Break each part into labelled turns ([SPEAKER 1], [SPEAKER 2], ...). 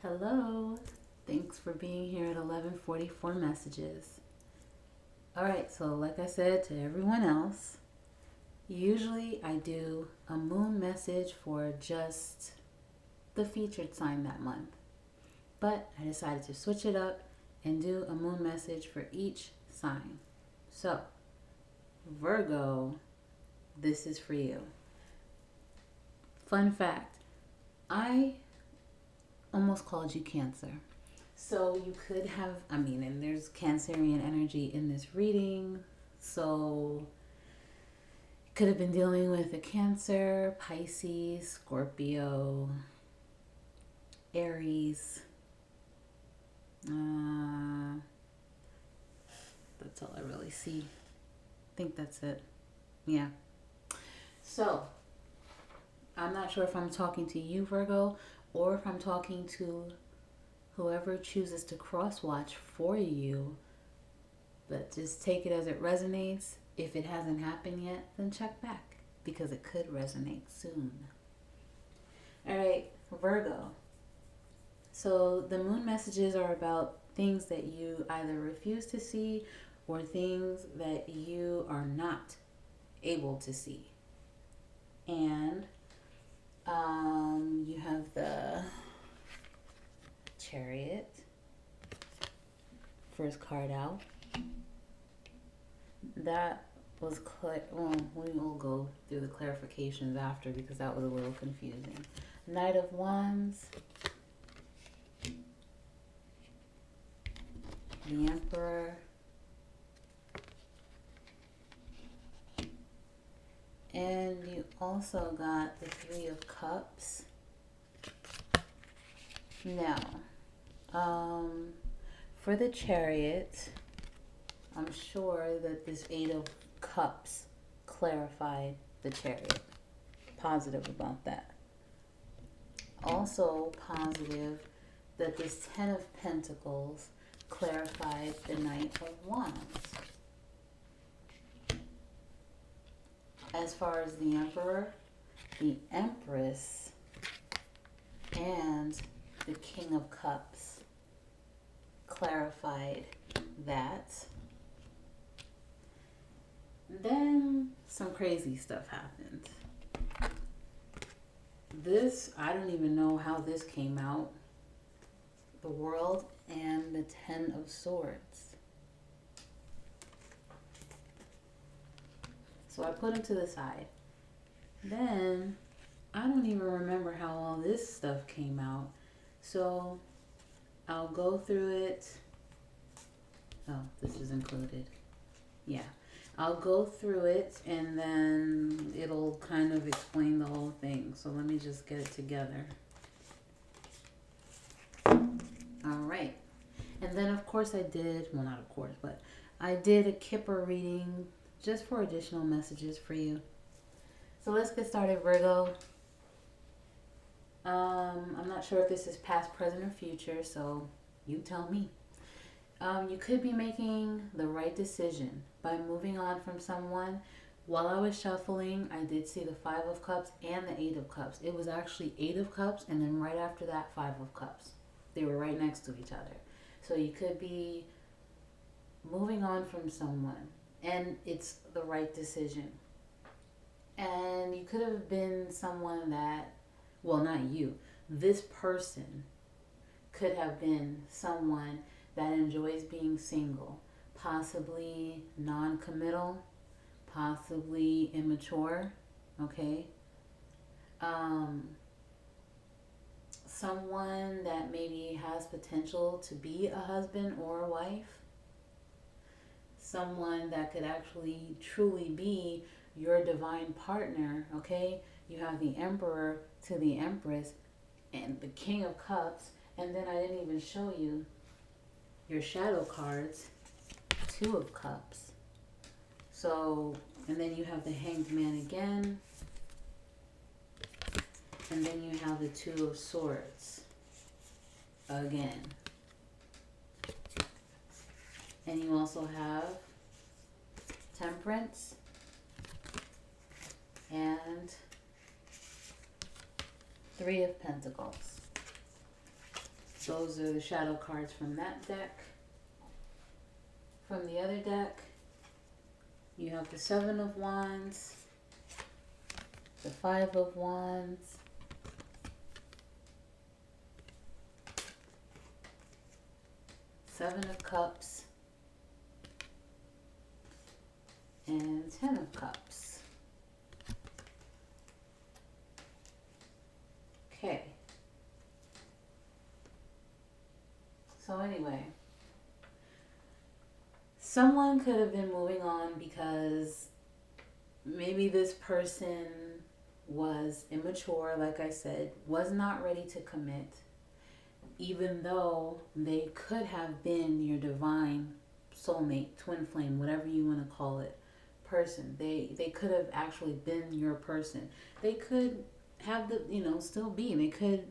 [SPEAKER 1] Hello. Thanks for being here at 11:44 messages. All right, so like I said to everyone else, usually I do a moon message for just the featured sign that month. But I decided to switch it up and do a moon message for each sign. So, Virgo, this is for you. Fun fact, I almost called you Cancer. So you could have, and there's Cancerian energy in this reading. So could have been dealing with a Cancer, Pisces, Scorpio, Aries. That's all I really see. I think that's it. Yeah. So I'm not sure if I'm talking to you, Virgo, or if I'm talking to whoever chooses to cross watch for you. But just take it as it resonates. If it hasn't happened yet, then check back because it could resonate soon. All right, Virgo. So the moon messages are about things that you either refuse to see or things that you are not able to see. And you have the Chariot, first card out. That was we will go through the clarifications after because that was a little confusing. Knight of Wands, the Emperor, and you also got the Three of Cups. Now, for the Chariot, I'm sure that this Eight of Cups clarified the Chariot. Positive about that. Also positive that this Ten of Pentacles clarified the Knight of Wands. As far as the Emperor, the Empress, and the King of Cups clarified that. Then some crazy stuff happened. This, I don't even know how this came out. The World and the Ten of Swords. So I put them to the side. Then I don't even remember how all this stuff came out. So I'll go through it. Oh, this is included. Yeah. I'll go through it and then it'll kind of explain the whole thing. So let me just get it together. All right. And then of course I did, well not of course, but I did a Kipper reading just for additional messages for you. So let's get started, Virgo. I'm not sure if this is past, present, or future, so you tell me. You could be making the right decision by moving on from someone. While I was shuffling, I did see the Five of Cups and the Eight of Cups. It was actually Eight of Cups, and then right after that, Five of Cups. They were right next to each other. So you could be moving on from someone, and it's the right decision. And you could have been someone that, well, not you, this person could have been someone that enjoys being single, possibly non-committal, possibly immature, okay? Someone that maybe has potential to be a husband or a wife. Someone that could actually truly be your divine partner, okay? You have the Emperor to the Empress and the King of Cups, and then I didn't even show you your shadow cards, Two of Cups. So, and then you have the Hanged Man again, and then you have the Two of Swords again. And you also have Temperance and Three of Pentacles. Those are the shadow cards from that deck. From the other deck, you have the Seven of Wands, the Five of Wands, Seven of Cups, and Ten of Cups. Okay. So anyway, someone could have been moving on because maybe this person was immature, like I said, was not ready to commit, even though they could have been your divine soulmate, twin flame, whatever you want to call it, person. They could have actually been your person. They could have the, still be, they could,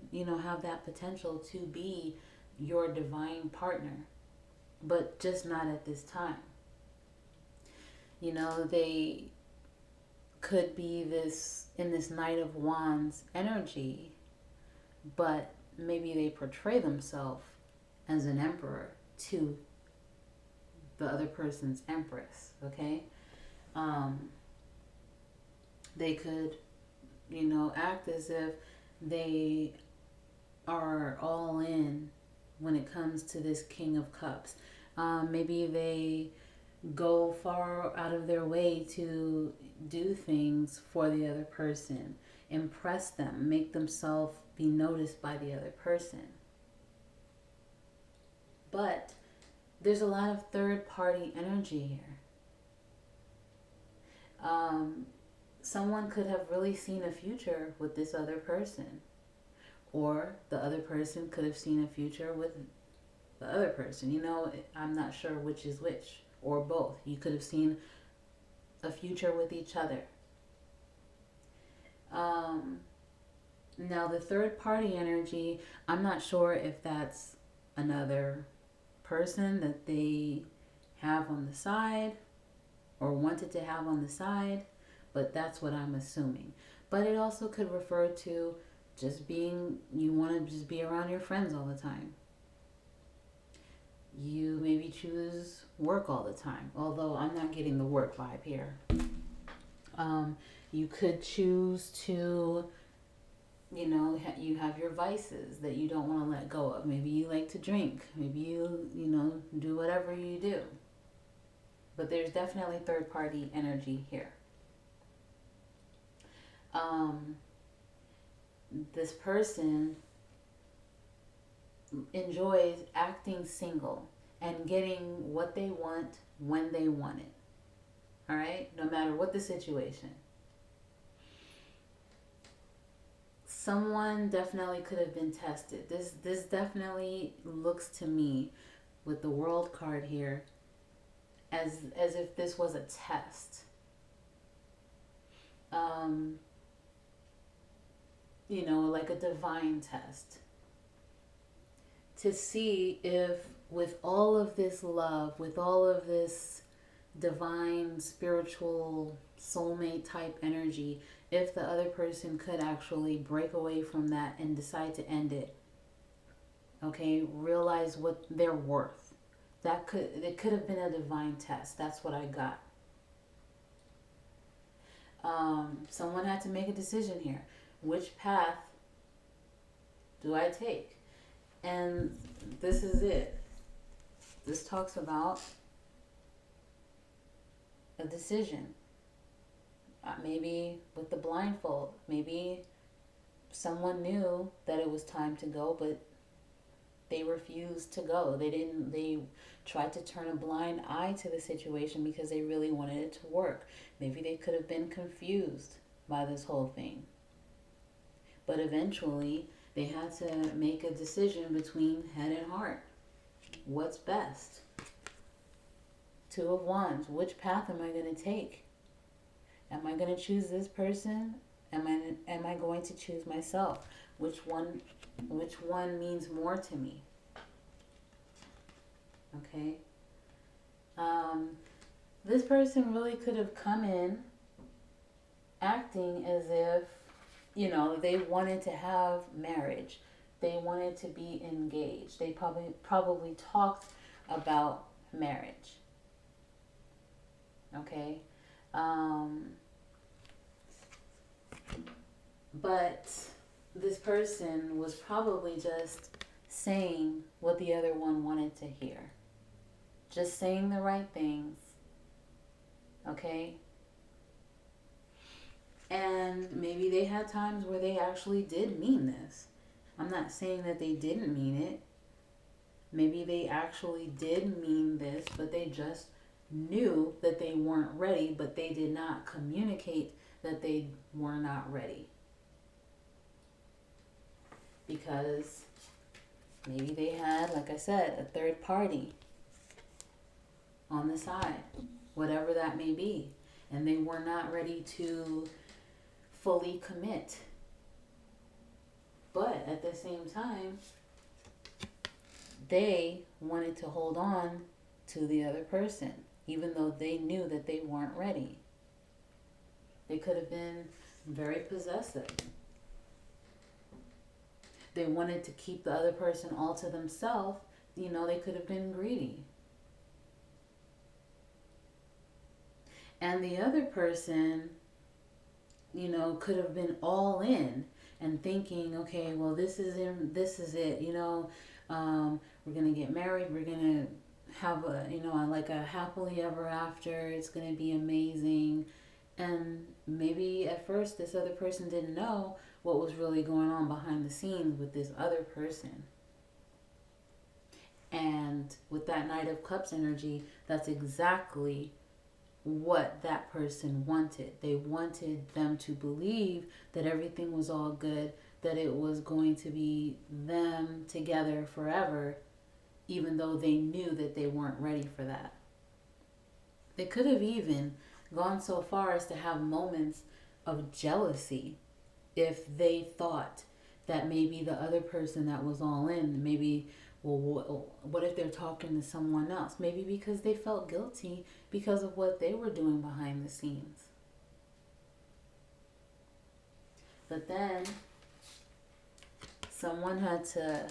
[SPEAKER 1] have that potential to be your divine partner, but just not at this time. They could be in this Knight of Wands energy, but maybe they portray themselves as an emperor to the other person's empress, okay? They could, act as if they are all in when it comes to this King of Cups. Maybe they go far out of their way to do things for the other person, impress them, make themselves be noticed by the other person. But there's a lot of third party energy here. Someone could have really seen a future with this other person, or the other person could have seen a future with the other person. I'm not sure which is which, or both. You could have seen a future with each other. Now the third party energy, I'm not sure if that's another person that they have on the side or wanted to have on the side, but that's what I'm assuming. But it also could refer to just being, you want to just be around your friends all the time. You maybe choose work all the time, although I'm not getting the work vibe here. You could choose to, you have your vices that you don't want to let go of. Maybe you like to drink. Maybe you do whatever you do. But there's definitely third party energy here. This person enjoys acting single and getting what they want when they want it. All right? No matter what the situation. Someone definitely could have been tested. This definitely looks to me, with the World card here, as if this was a test. Like a divine test. To see if, with all of this love, with all of this divine, spiritual, soulmate type energy, if the other person could actually break away from that and decide to end it. Okay, realize what they're worth. It could have been a divine test. That's what I got. Someone had to make a decision here. Which path do I take? And this is it. This talks about a decision. Maybe with the blindfold. Maybe someone knew that it was time to go, but they refused to go. They tried to turn a blind eye to the situation because they really wanted it to work. Maybe they could have been confused by this whole thing. But eventually, they had to make a decision between head and heart. What's best? Two of Wands. Which path am I going to take? Am I going to choose this person? Am I going to choose myself? Which one means more to me? Okay. This person really could have come in acting as if, they wanted to have marriage. They wanted to be engaged. They probably talked about marriage. Okay? Um, but this person was probably just saying what the other one wanted to hear. Just saying the right things. Okay? And maybe they had times where they actually did mean this. I'm not saying that they didn't mean it. Maybe they actually did mean this, but they just knew that they weren't ready, but they did not communicate that they were not ready. Because maybe they had, like I said, a third party on the side, whatever that may be, and they were not ready to fully commit. But at the same time, they wanted to hold on to the other person, even though they knew that they weren't ready. They could have been very possessive. They wanted to keep the other person all to themselves. They could have been greedy. And the other person, could have been all in and thinking, okay, well, this is it. We're gonna get married. We're gonna have a happily ever after. It's gonna be amazing. And maybe at first this other person didn't know what was really going on behind the scenes with this other person. And with that Knight of Cups energy, that's exactly what that person wanted. They wanted them to believe that everything was all good, that it was going to be them together forever, even though they knew that they weren't ready for that. They could have even gone so far as to have moments of jealousy if they thought that maybe the other person that was all in, maybe, well, what if they're talking to someone else? Maybe because they felt guilty because of what they were doing behind the scenes. But then someone had to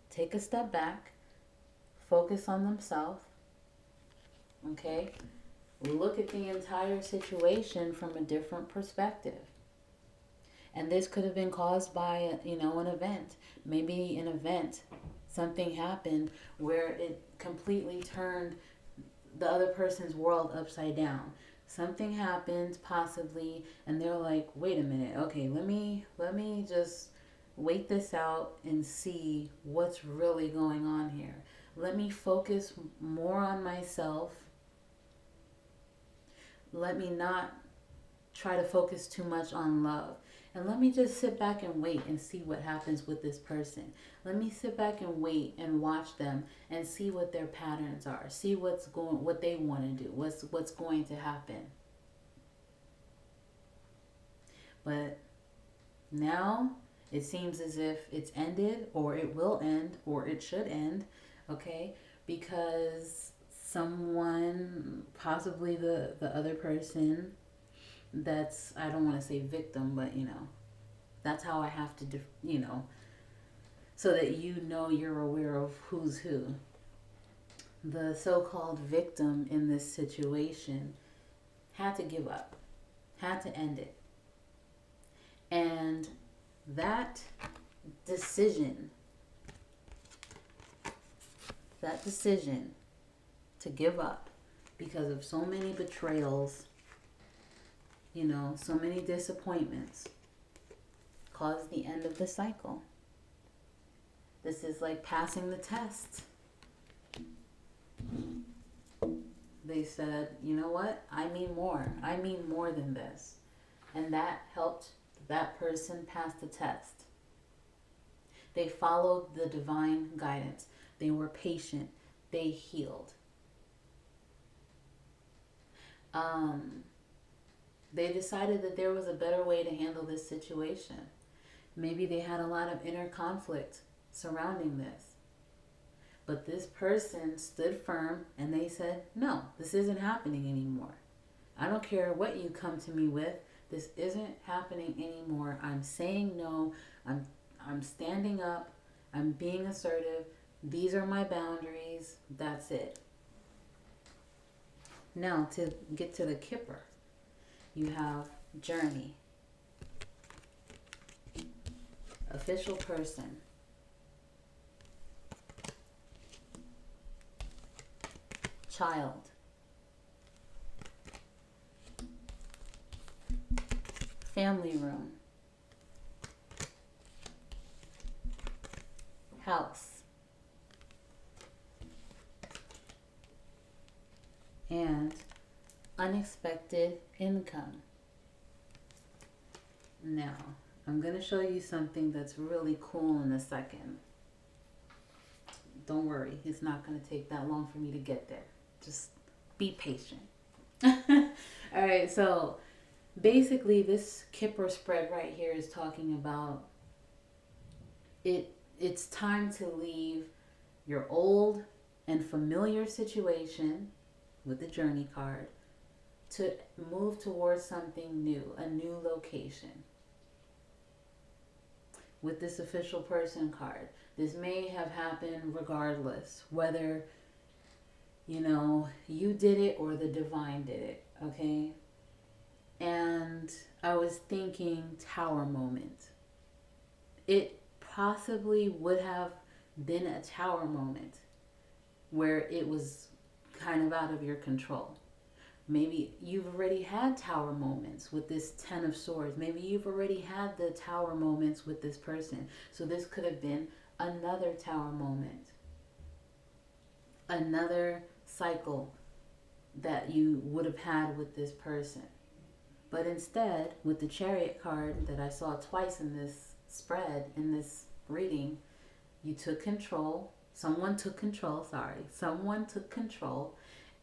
[SPEAKER 1] take a step back, focus on themselves, okay? Look at the entire situation from a different perspective. And this could have been caused by, an event. Maybe an event, something happened where it completely turned the other person's world upside down. Something happened possibly, and they're like, wait a minute, okay, let me just wait this out and see what's really going on here. Let me focus more on myself. Let me not try to focus too much on love. And let me just sit back and wait and see what happens with this person. Let me sit back and wait and watch them and see what their patterns are. See what they want to do. What's going to happen. But now it seems as if it's ended, or it will end, or it should end, okay? Because someone, possibly the other person, that's, I don't want to say victim, but that's how I have to so that you're aware of who's who. The so-called victim in this situation had to give up, had to end it. And that decision to give up because of so many betrayals, so many disappointments, caused the end of the cycle. This is like passing the test. They said, you know what? I mean more. I mean more than this. And that helped that person pass the test. They followed the divine guidance. They were patient. They healed. They decided that there was a better way to handle this situation. Maybe they had a lot of inner conflict surrounding this. But this person stood firm and they said, no, this isn't happening anymore. I don't care what you come to me with. This isn't happening anymore. I'm saying no. I'm standing up. I'm being assertive. These are my boundaries. That's it. Now, to get to the Kipper, you have journey, official person, child, family room, house, and unexpected income. Now, I'm going to show you something that's really cool in a second. Don't worry, it's not going to take that long for me to get there. Just be patient. All right, so basically this Kipper spread right here is talking about it's time to leave your old and familiar situation with the journey card to move towards something new, a new location. With this official person card, this may have happened regardless whether you did it or the divine did it, okay? And I was thinking tower moment. It possibly would have been a tower moment where it was kind of out of your control. Maybe you've already had tower moments with this Ten of Swords. Maybe you've already had the tower moments with this person. So this could have been another tower moment. Another cycle that you would have had with this person. But instead, with the Chariot card that I saw twice in this spread, in this reading, you took control. Someone took control,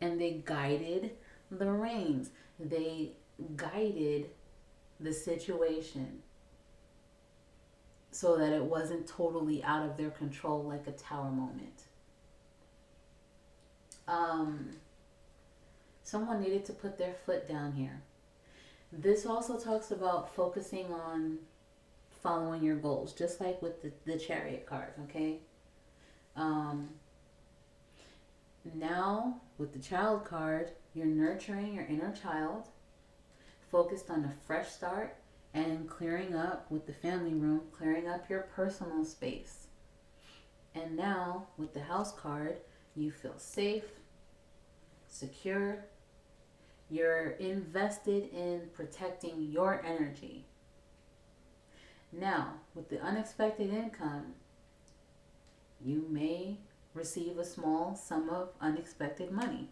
[SPEAKER 1] and they guided the reins. They guided the situation so that it wasn't totally out of their control like a tower moment. Someone needed to put their foot down here. This also talks about focusing on following your goals, just like with the Chariot card, okay? Now, with the Child card, you're nurturing your inner child, focused on a fresh start, and clearing up with the family room, clearing up your personal space. And now, with the House card, you feel safe, secure. You're invested in protecting your energy. Now, with the unexpected income, you may receive a small sum of unexpected money.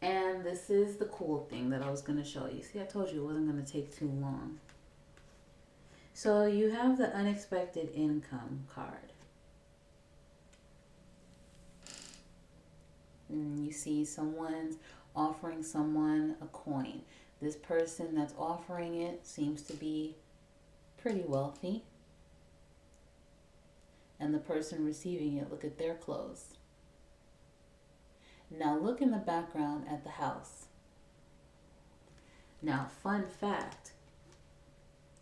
[SPEAKER 1] And this is the cool thing that I was going to show you. See, I told you it wasn't going to take too long. So you have the unexpected income card. And you see someone's offering someone a coin. This person that's offering it seems to be pretty wealthy. And the person receiving it, look at their clothes. Now look in the background at the house. Now, fun fact,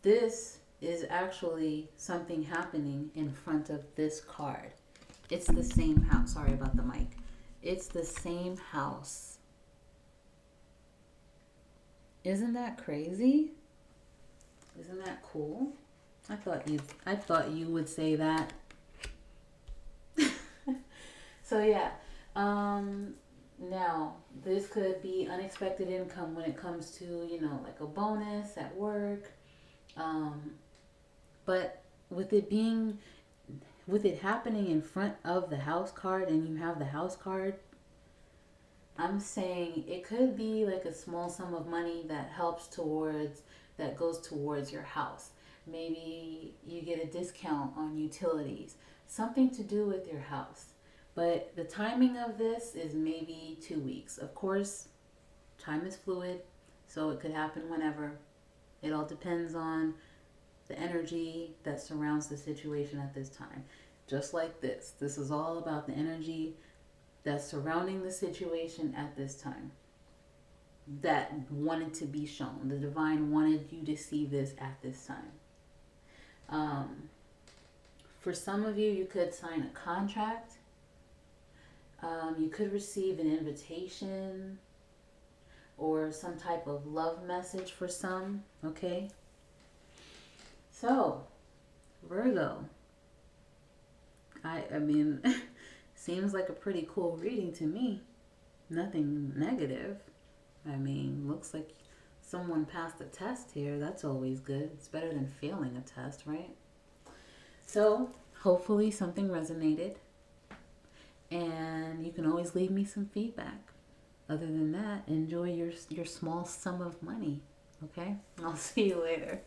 [SPEAKER 1] this is actually something happening in front of this card. It's the same house. Sorry about the mic. It's the same house. Isn't that crazy? Isn't that cool? I thought you would say that. So yeah. Now this could be unexpected income when it comes to, like a bonus at work. But with it happening in front of the House card and you have the House card, I'm saying it could be like a small sum of money that goes towards your house. Maybe you get a discount on utilities, something to do with your house. But the timing of this is maybe 2 weeks. Of course, time is fluid, so it could happen whenever. It all depends on the energy that surrounds the situation at this time. Just like this. This is all about the energy that's surrounding the situation at this time. That wanted to be shown. The divine wanted you to see this at this time. For some of you, you could sign a contract. You could receive an invitation or some type of love message for some, okay? So, Virgo, I mean, seems like a pretty cool reading to me. Nothing negative. I mean, looks like someone passed a test here. That's always good. It's better than failing a test, right? So, hopefully something resonated. And you can always leave me some feedback. Other than that, enjoy your small sum of money. Okay? I'll see you later.